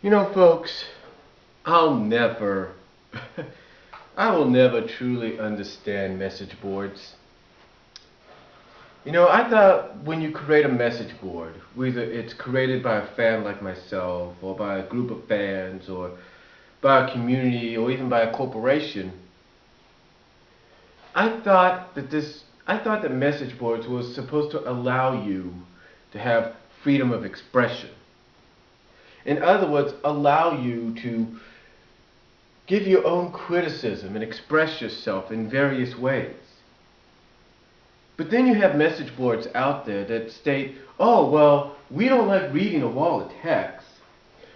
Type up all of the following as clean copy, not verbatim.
You know, folks, I'll never, I will never truly understand message boards. You know, I thought when you create a message board, whether it's created by a fan like myself, or by a group of fans, or by a community, or even by a corporation, I thought that message boards was supposed to allow you to have freedom of expression. In other words, allow you to give your own criticism and express yourself in various ways. But then you have message boards out there that state, oh, well, we don't like reading a wall of text.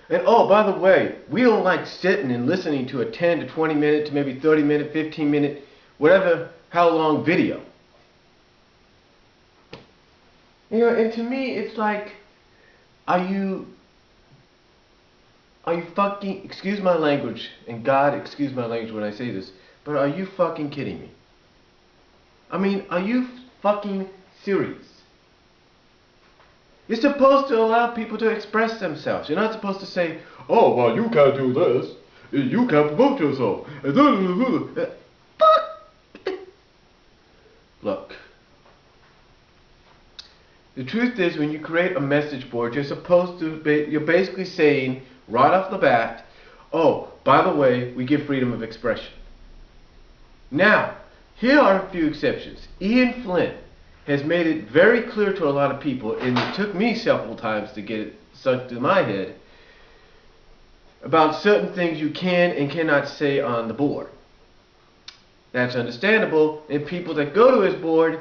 And oh, by the way, we don't like sitting and listening to a 10 to 20 minute to maybe 30 minute, 15 minute, whatever, how long video. You know, and to me, it's like, are you fucking, excuse my language, and God, excuse my language when I say this, but are you fucking kidding me? I mean, are you fucking serious? You're supposed to allow people to express themselves. You're not supposed to say, oh, well, you can't do this, you can't promote yourself. Fuck! Look. The truth is, when you create a message board, you're basically saying, right off the bat, oh, by the way, we give freedom of expression. Now, here are a few exceptions. Ian Flynn has made it very clear to a lot of people, and it took me several times to get it sunk to my head, about certain things you can and cannot say on the board. That's understandable, and people that go to his board,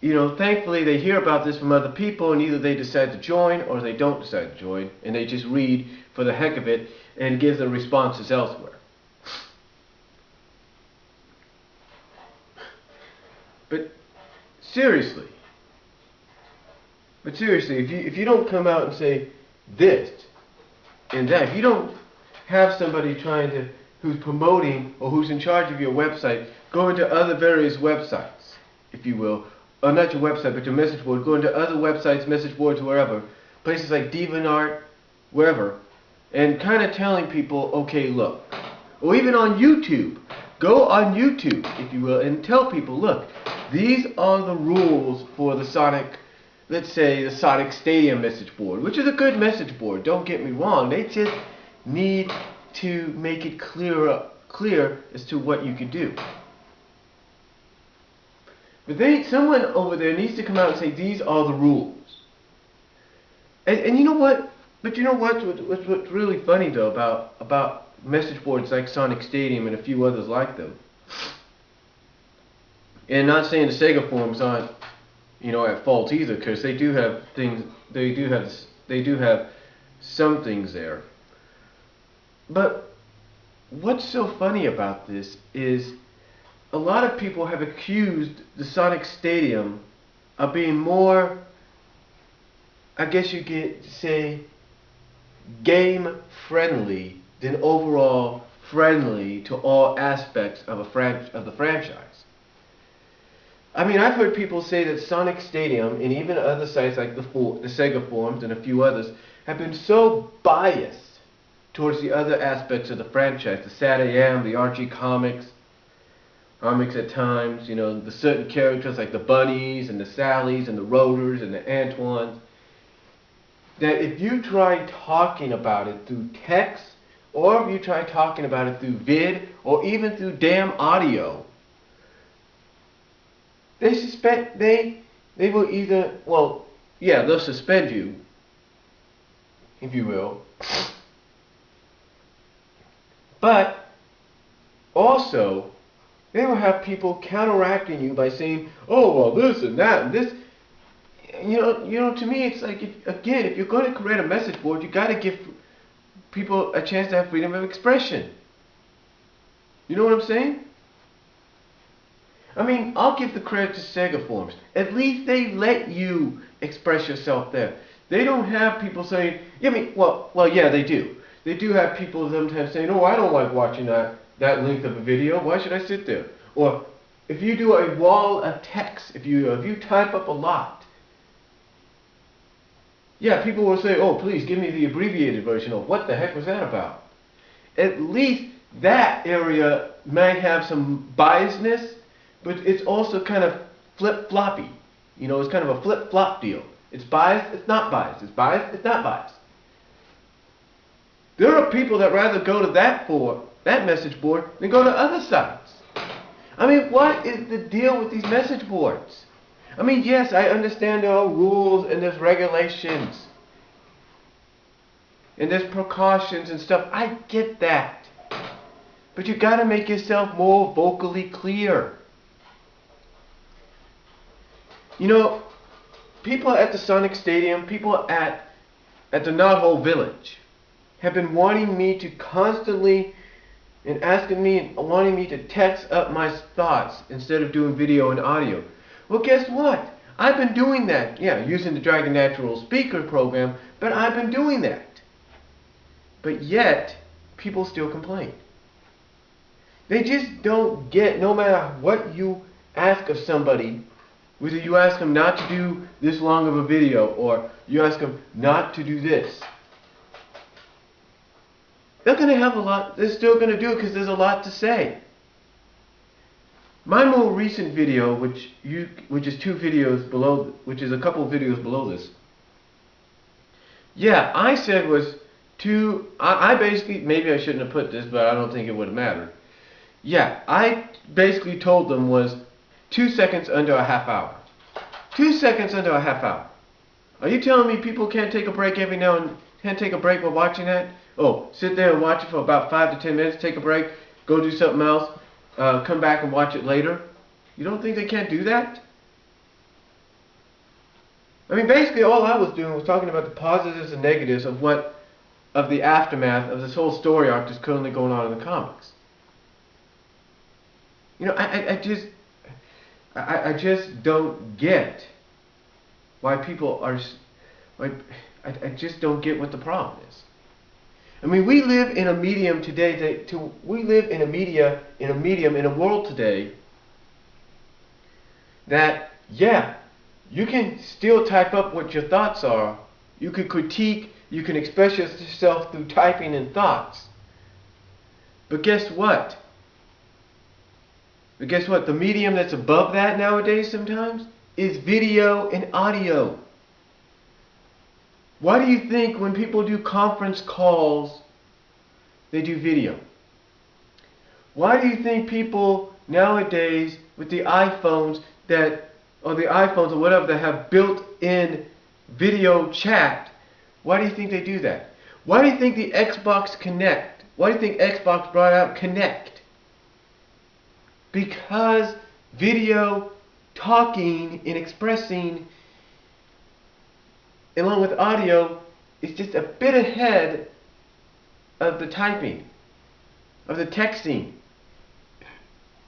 you know, thankfully they hear about this from other people, and either they decide to join or they don't decide to join, and they just read for the heck of it and give their responses elsewhere. But seriously, if you don't come out and say this and that, if you don't have somebody who's promoting or who's in charge of your website, go into other various websites, if you will, or not your website, but your message board, go into other websites, message boards, wherever, places like DeviantArt, wherever, and kind of telling people, okay, look, or even on YouTube, go on YouTube, if you will, and tell people, look, these are the rules for the Sonic, let's say the Sonic Stadium message board, which is a good message board, don't get me wrong, they just need to make it clear as to what you could do. But someone over there needs to come out and say, these are the rules. And you know what? But you know what's really funny though about message boards like Sonic Stadium and a few others like them. And not saying the Sega forums aren't, you know, at fault either, because they do have things. They do have some things there. But what's so funny about this is a lot of people have accused the Sonic Stadium of being more, I guess you could say, game friendly than overall friendly to all aspects of the franchise. I mean, I've heard people say that Sonic Stadium and even other sites like the Sega forums and a few others have been so biased towards the other aspects of the franchise, the SatAM, the Archie comics at times, you know, the certain characters like the Bunnies and the Sallys and the Rotors and the Antoines, that if you try talking about it through text, or if you try talking about it through vid, or even through damn audio, they will either, well, yeah, they'll suspend you, if you will, but also they will have people counteracting you by saying, oh, well, this and that and this. You know, to me, it's like, if you're going to create a message board, you got to give people a chance to have freedom of expression. You know what I'm saying? I mean, I'll give the credit to Sega forums. At least they let you express yourself there. They don't have people saying, yeah, I mean, well, yeah, they do. They do have people sometimes saying, oh, I don't like watching that length of a video. Why should I sit there? Or if you do a wall of text, if you type up a lot, Yeah, people will say, oh, please give me the abbreviated version. Oh, what the heck was that about? At least that area might have some biasness, but it's also kind of flip-floppy. You know, it's kind of a flip-flop deal. It's biased, it's not biased. It's biased, it's not biased. There are people that rather go to that message board than go to other sites. I mean, what is the deal with these message boards? I mean, yes, I understand there are rules and there's regulations. And there's precautions and stuff. I get that. But you gotta make yourself more vocally clear. You know, people at the Sonic Stadium, people at the Knothole Village have been wanting me to constantly and asking me and wanting me to text up my thoughts instead of doing video and audio. Well, guess what? I've been doing that. Yeah, using the Dragon Natural Speaker program, but I've been doing that. But yet, people still complain. They just don't get, no matter what you ask of somebody, whether you ask them not to do this long of a video or you ask them not to do this, they're going to have a lot, they're still going to do it because there's a lot to say. My more recent video, which is two videos below, which is a couple of videos below this, yeah, I said was I basically, maybe I shouldn't have put this, but I don't think it would have mattered. Yeah, I basically told them was 2 seconds under a half hour. 2 seconds under a half hour. Are you telling me people can't take a break every now and can't take a break while watching that? Oh, sit there and watch it for about 5 to 10 minutes, take a break, go do something else, come back and watch it later? You don't think they can't do that? I mean, basically all I was doing was talking about the positives and negatives of the aftermath of this whole story arc that's currently going on in the comics. You know, I just don't get why people are, like, I just don't get what the problem is. I mean, we live in a medium today, we live in a medium, in a world today that, yeah, you can still type up what your thoughts are, you can critique, you can express yourself through typing and thoughts. But guess what? The medium that's above that nowadays sometimes is video and audio. Why do you think when people do conference calls, they do video? Why do you think people nowadays with the iPhones or whatever that have built-in video chat, why do you think they do that? Why do you think the Xbox Connect, why do you think Xbox brought out Connect? Because video, talking, and expressing, along with audio, is just a bit ahead of the typing, of the texting.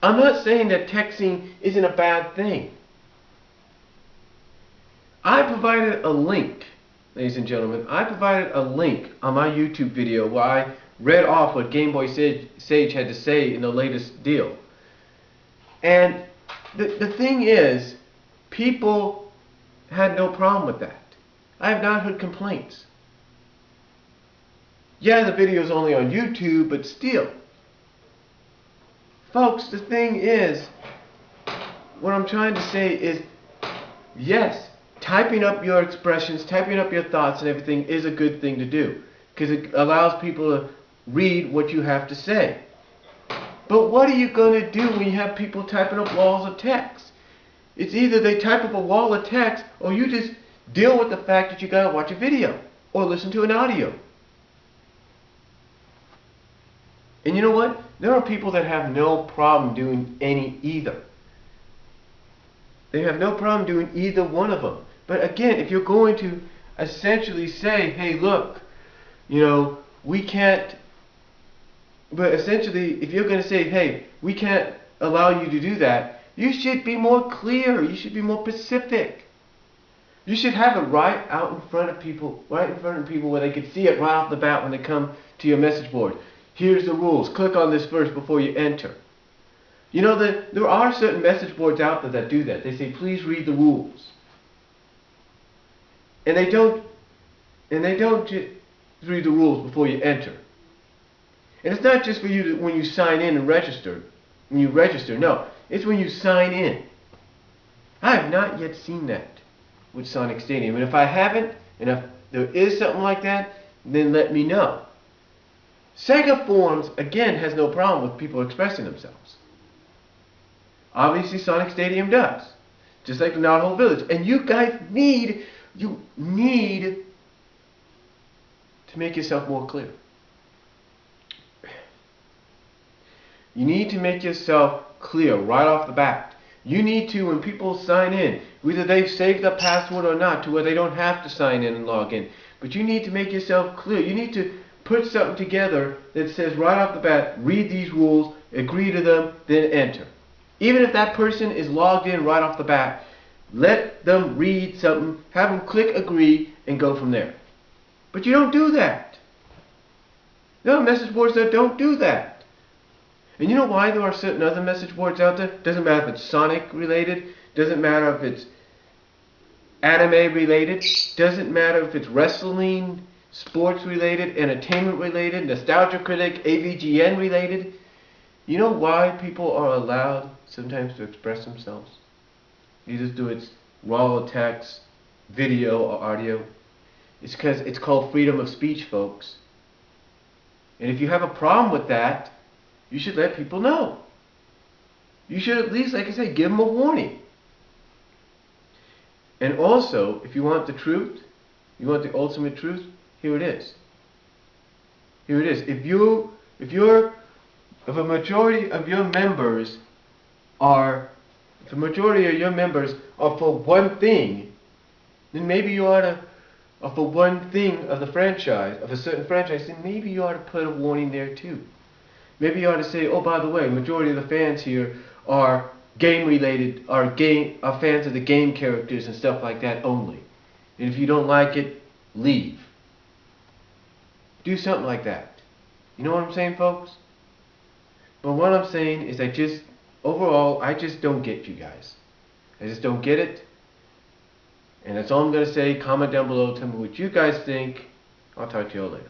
I'm not saying that texting isn't a bad thing. I provided a link, ladies and gentlemen, I provided a link on my YouTube video where I read off what Game Boy Sage had to say in the latest deal. And the thing is, people had no problem with that. I have not heard complaints. Yeah, the video is only on YouTube, but still. Folks, the thing is, what I'm trying to say is, yes, typing up your expressions, typing up your thoughts and everything is a good thing to do, because it allows people to read what you have to say. But what are you going to do when you have people typing up walls of text? It's either they type up a wall of text, or you just deal with the fact that you got to watch a video or listen to an audio. And you know what? There are people that have no problem doing either. They have no problem doing either one of them. But again, if you're going to essentially say, hey, look, you know, we can't, but essentially, if you're going to say, hey, we can't allow you to do that, you should be more clear. You should be more specific. You should have it right out in front of people, where they can see it right off the bat when they come to your message board. Here's the rules. Click on this first before you enter. You know, there are certain message boards out there that do that. They say, please read the rules. And they don't And they don't just read the rules before you enter. And it's not just for you to, when you sign in and register. When you register, no. It's when you sign in. I have not yet seen that with Sonic Stadium. And if I haven't, and if there is something like that, then let me know. Sega Forums, again, has no problem with people expressing themselves. Obviously, Sonic Stadium does. Just like the Knothole Village. And you guys need to make yourself more clear. You need to make yourself clear right off the bat. You need to, when people sign in, whether they've saved the password or not, to where they don't have to sign in and log in. But you need to make yourself clear. You need to put something together that says right off the bat, read these rules, agree to them, then enter. Even if that person is logged in right off the bat, let them read something, have them click agree, and go from there. But you don't do that. There are message boards that don't do that. And you know why there are certain other message boards out there? Doesn't matter if it's Sonic related, doesn't matter if it's anime related, doesn't matter if it's wrestling, sports related, entertainment related, Nostalgia Critic, AVGN related. You know why people are allowed sometimes to express themselves? Either through its raw text, video, or audio. It's because it's called freedom of speech, folks. And if you have a problem with that, you should let people know. You should at least, like I said, give them a warning. And also, if you want the truth, you want the ultimate truth, here it is. Here it is. If a majority of your members are for one thing, then maybe you ought to, or for one thing of the franchise, of a certain franchise, then maybe you ought to put a warning there too. Maybe you ought to say, oh, by the way, majority of the fans here are game related, are fans of the game characters and stuff like that only. And if you don't like it, leave. Do something like that. You know what I'm saying, folks? But what I'm saying is overall, I just don't get you guys. I just don't get it. And that's all I'm going to say. Comment down below. Tell me what you guys think. I'll talk to you all later.